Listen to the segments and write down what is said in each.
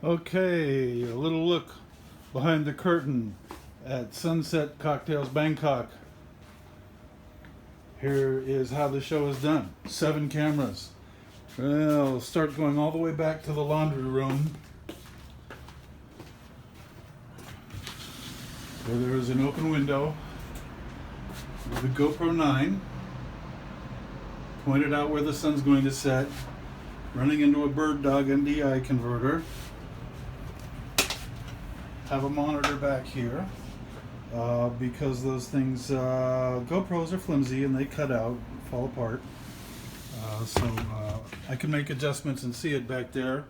Okay, a little look behind the curtain at Sunset Cocktails Bangkok. Here is how the show is done. 7 cameras. We'll start going all the way back to the laundry room, where there is an open window with a GoPro 9 pointed out where the sun's going to set, running into a bird dog NDI converter. Have a monitor back here because those things, GoPros are flimsy and they cut out, fall apart. So I can make adjustments and see it back there.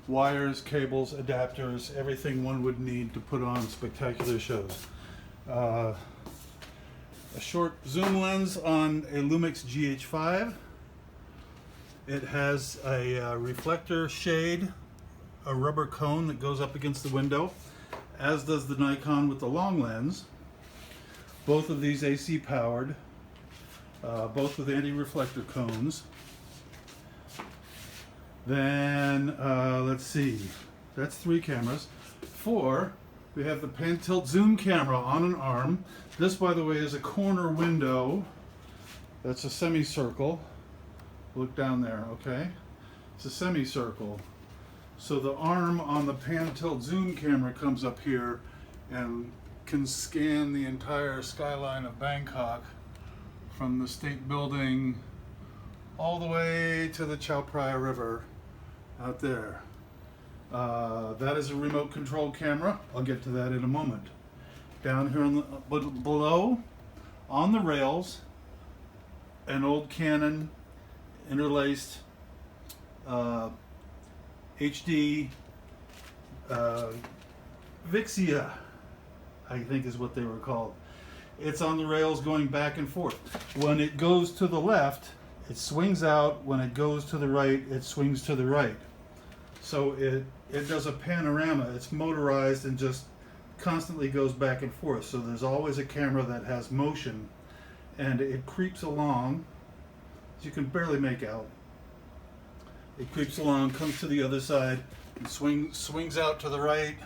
Wires, cables, adapters, everything one would need to put on spectacular shows. A short zoom lens on a Lumix GH5. It has a reflector shade, a rubber cone that goes up against the window, as does the Nikon with the long lens. Both of these AC powered, both with anti-reflector cones. Then let's see, that's 3 cameras. 4, we have the pan tilt zoom camera on an arm. This, by the way, is a corner window. That's a semicircle. Look down there, okay? It's a semicircle. So the arm on the pan tilt zoom camera comes up here and can scan the entire skyline of Bangkok from the state building all the way to the Chao Phraya River out there. That is a remote control camera. I'll get to that in a moment. Down here on the, below, on the rails, an old Canon interlaced HD Vixia, I think is what they were called. It's on the rails going back and forth. When it goes to the left, it swings out. When it goes to the right, it swings to the right. So it does a panorama. It's motorized and just constantly goes back and forth. So there's always a camera that has motion, and it creeps along. You can barely make out. It creeps along, comes to the other side, and swings out to the right,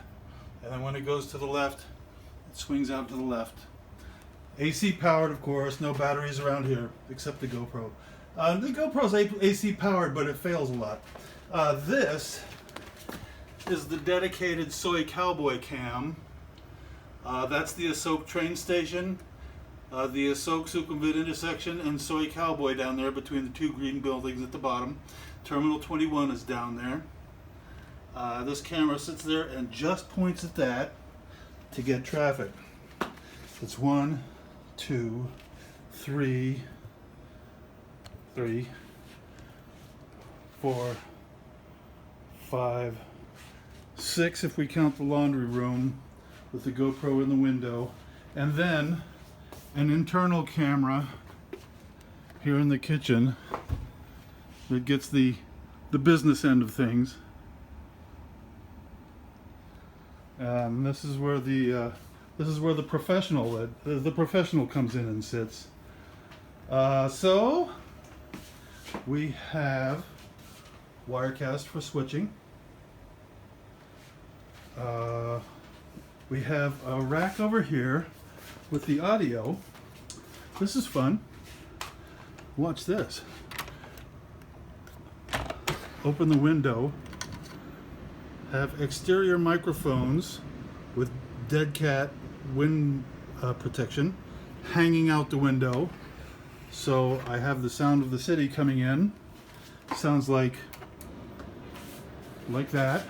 and then when it goes to the left, it swings out to the left. AC powered, of course, no batteries around here, except the GoPro. The GoPro's AC powered, but it fails a lot. This is the dedicated Soy Cowboy cam. That's the Asok train station, the Asok Sukhumvit intersection, and Soy Cowboy down there between the 2 green buildings at the bottom. Terminal 21 is down there. This camera sits there and just points at that to get traffic. It's 1, 2, 3, 4, 5, 6 if we count the laundry room with the GoPro in the window, and then an internal camera here in the kitchen that gets the business end of things. This is where the professional comes in and sits. So we have Wirecast for switching. We have a rack over here with the audio. This is fun. Watch this. Open the window. Have exterior microphones with dead cat wind protection hanging out the window. So I have the sound of the city coming in. Sounds like that.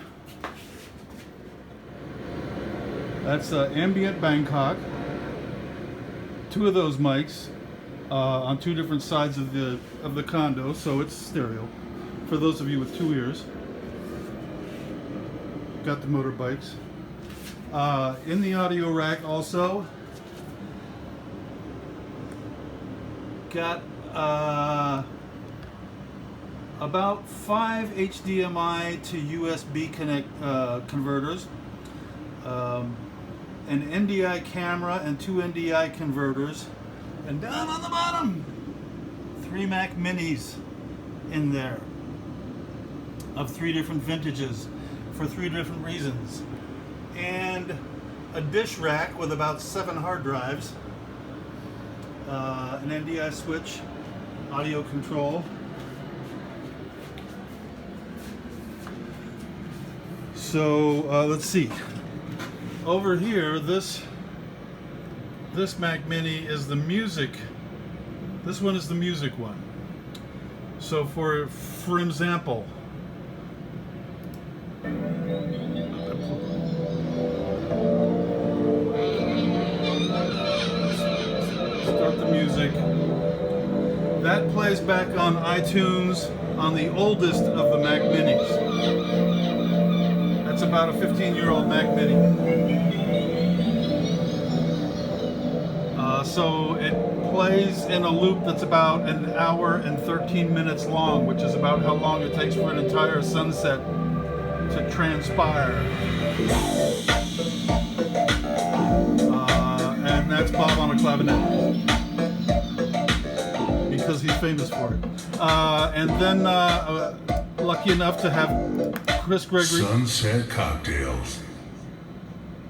That's ambient Bangkok. 2 of those mics on 2 different sides of the condo, so it's stereo. For those of you with 2 ears. Got the motorbikes. In the audio rack also got about 5 HDMI to USB converters, an NDI camera and 2 NDI converters, and down on the bottom 3 Mac Minis in there of 3 different vintages. for 3 different reasons. And a dish rack with about 7 hard drives, an NDI switch, audio control. So let's see. Over here, this Mac Mini is the music. This one is the music one. So for example, start the music. That plays back on iTunes on the oldest of the Mac Minis. That's about a 15-year-old Mac Mini. So it plays in a loop that's about 1 hour and 13 minutes long, which is about how long it takes for an entire sunset to transpire. And that's Bob on a clavinet, because he's famous for it. And then lucky enough to have Chris Gregory. Sunset Cocktails,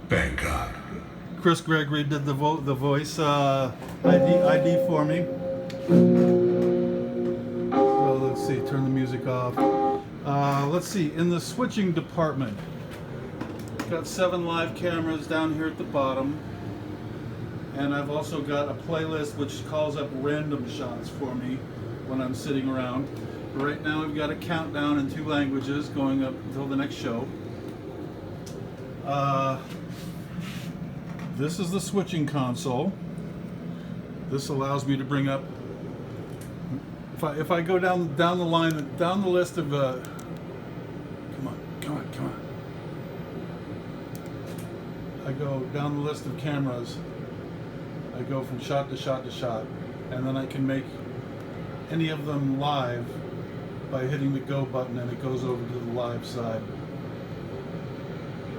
Bangkok. Chris Gregory did the voice ID for me. So let's see, turn the music off. Let's see, in the switching department, got 7 live cameras down here at the bottom. And I've also got a playlist which calls up random shots for me when I'm sitting around. Right now I've got a countdown in 2 languages going up until the next show. This is the switching console. This allows me to bring up, if I go down the line, down the list of, come on. I go down the list of cameras. I go from shot to shot to shot, and then I can make any of them live by hitting the go button, and it goes over to the live side.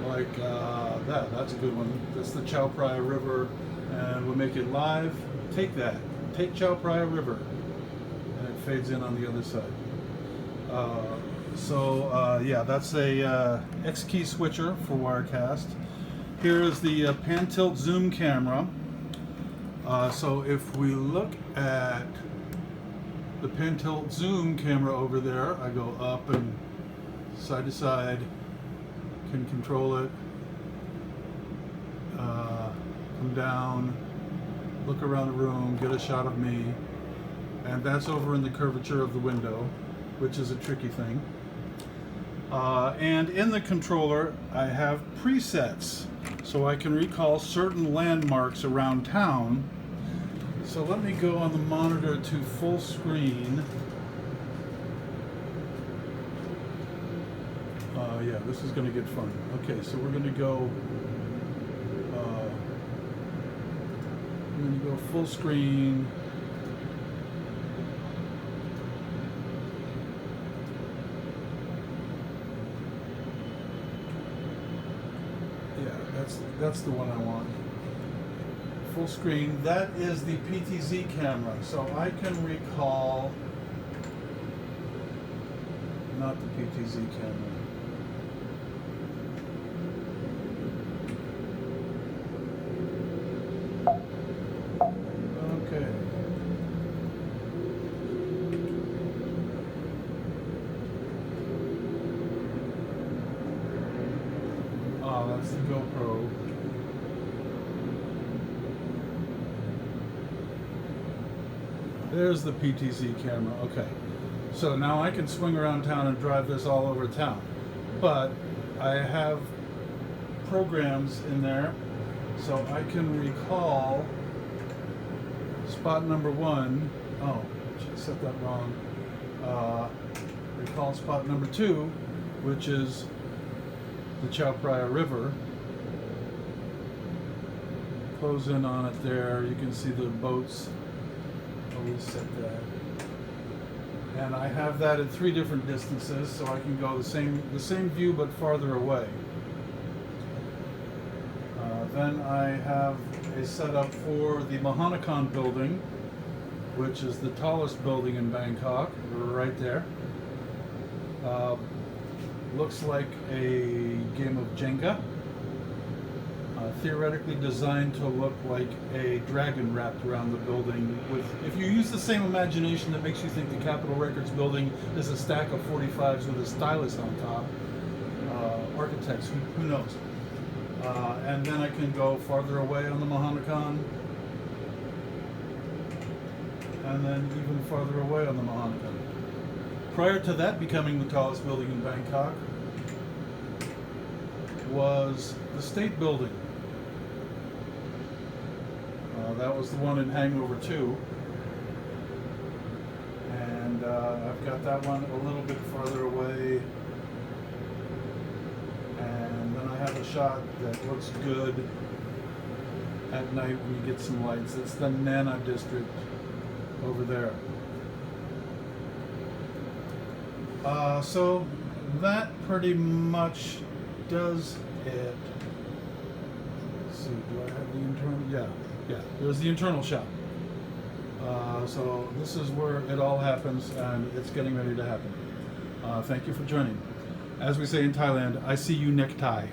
Like that's a good one. That's the Chao Phraya River, and we'll make it live. Take Chao Phraya River, and it fades in on the other side. Yeah, that's a X key switcher for Wirecast. Here is the pan tilt zoom camera. So if we look at the pan tilt zoom camera over there, I go up and side to side, can control it, come down, look around the room, get a shot of me, and that's over in the curvature of the window, which is a tricky thing. And in the controller, I have presets, so I can recall certain landmarks around town. So let me go on the monitor to full screen. Yeah, this is going to get fun. Okay, so we're going to go. I'm going to go full screen. Yeah, that's the one I want. Full screen. That is the PTZ camera, so I can recall. Not the PTZ camera. Okay. Oh, that's the GoPro. There's the PTZ camera. Okay. So now I can swing around town and drive this all over town. But I have programs in there, so I can recall spot number 1. Oh, I set that wrong. Recall spot number 2, which is the Chao Phraya River. Close in on it there. You can see the boats. Always set that. And I have that at 3 different distances, so I can go the same view but farther away. Then I have a setup for the Mahanakan building, which is the tallest building in Bangkok, right there. looks like a game of Jenga. Theoretically designed to look like a dragon wrapped around the building. If you use the same imagination that makes you think the Capitol Records building is a stack of 45s with a stylus on top, architects, who knows? And then I can go farther away on the Mahanakan, and then even farther away on the Mahanakan. Prior to that becoming the tallest building in Bangkok was the State Building. That was the one in Hangover 2. And I've got that one a little bit farther away. And then I have a shot that looks good at night when you get some lights. It's the Nana district over there. So that pretty much does it. Let's see, do I have the internal? Yeah, there's the internal shot. So this is where it all happens, and it's getting ready to happen. Thank you for joining. As we say in Thailand, I see you necktie.